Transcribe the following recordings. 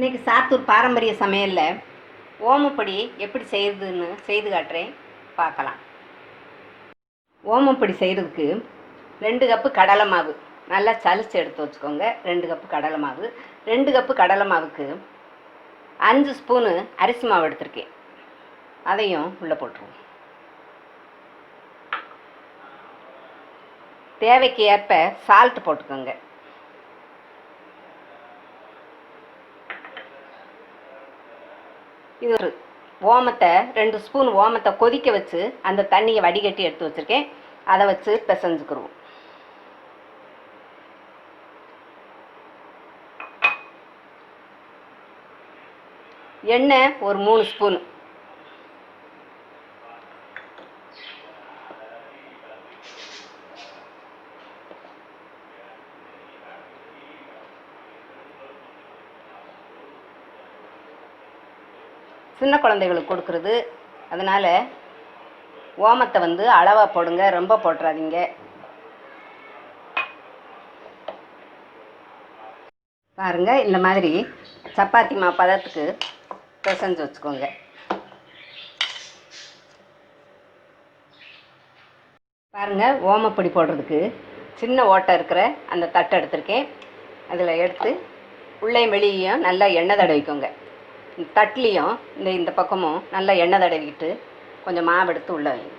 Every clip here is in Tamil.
இன்றைக்கி சாத்தூர் பாரம்பரிய சமையலில் ஓமப்பொடி எப்படி செய்கிறதுன்னு செய்து காட்டுறேன், பார்க்கலாம். ஓமப்பொடி செய்கிறதுக்கு 2 கப்பு கடலை மாவு நல்லா சலிச்சு எடுத்து வச்சுக்கோங்க. 2 கப்பு கடலை மாவு. 2 கப்பு கடலை மாவுக்கு 5 ஸ்பூனு அரிசி மாவு எடுத்திருக்கேன். அதையும் உள்ளே போட்டுருவோம். தேவைக்கு ஏற்ப சால்ட் போட்டுக்கோங்க. இது ஒரு ஓமத்தை 2 ஸ்பூன் ஓமத்தை கொதிக்க வச்சு அந்த தண்ணியை வடிகட்டி எடுத்து வச்சுருக்கேன். அதை வச்சு பிசைஞ்சுக்கிடுவோம். எண்ணெய் ஒரு 3 ஸ்பூன். சின்ன குழந்தைகளுக்கு கொடுக்குறது, அதனால் ஓமத்தை அளவாக போடுங்க, ரொம்ப போட்டுறாதீங்க. பாருங்கள், இந்த மாதிரி சப்பாத்தி மாவு பதத்துக்கு பிசைஞ்சு வச்சுக்கோங்க. பாருங்கள், ஓமப்பொடி போடுறதுக்கு சின்ன ஓட்டை இருக்கிற அந்த தட்டை எடுத்திருக்கேன். அதில் எடுத்து உள்ளேயும் வெளியேயும் நல்லா எண்ணெய் தடவிக்கோங்க. தட்லேயும் இந்த பக்கமும் நல்லா எண்ணெய் தடவிக்கிட்டு கொஞ்சம் மாவு எடுத்து உள்ளே வைங்க.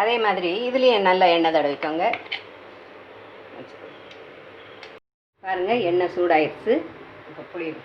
அதே மாதிரி இதுலேயும் நல்லா எண்ணெய் தடவிக்கோங்க. பாருங்கள், எண்ணெய் சூடாயிடுச்சு. இப்போ புளி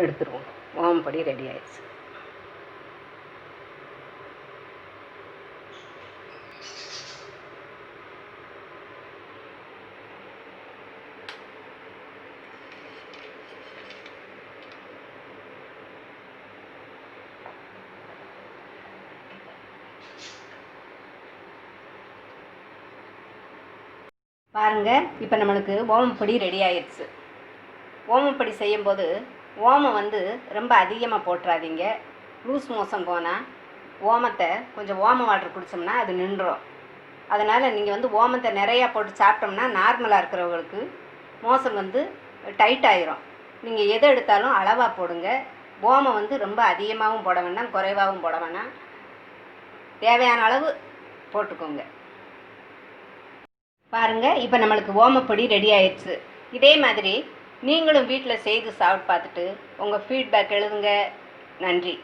எடுத்துருவோம். ஓமப்பொடி ரெடி ஆயிடுச்சு. பாருங்க, இப்போ நம்மளுக்கு ஓமப்பொடி ரெடி ஆயிடுச்சு. ஓமப்பொடி செய்யும்போது ஓமம் ரொம்ப அதிகமாக போட்டுறாதீங்க. லூஸ் மோஷன் போனால் ஓமத்தை கொஞ்சம் ஓம வாட்டர் குடித்தோம்னா அது நின்றுடும். அதனால் நீங்கள் ஓமத்தை நிறையா போட்டு சாப்பிட்டோம்னா நார்மலாக இருக்கிறவங்களுக்கு மோஷன் டைட் ஆயிரும். நீங்கள் எதை எடுத்தாலும் அளவாக போடுங்க. ஓமம் ரொம்ப அதிகமாகவும் போட வேண்டாம், குறைவாகவும் போட வேண்டாம். தேவையான அளவு போட்டுக்கோங்க. பாருங்கள், இப்போ நம்மளுக்கு ஓமப்பொடி ரெடி ஆயிடுச்சு. இதே மாதிரி நீங்களும் வீட்டில் செய்து சாப்பிட்டு பார்த்துட்டு உங்கள் ஃபீட்பேக் எழுதுங்க. நன்றி.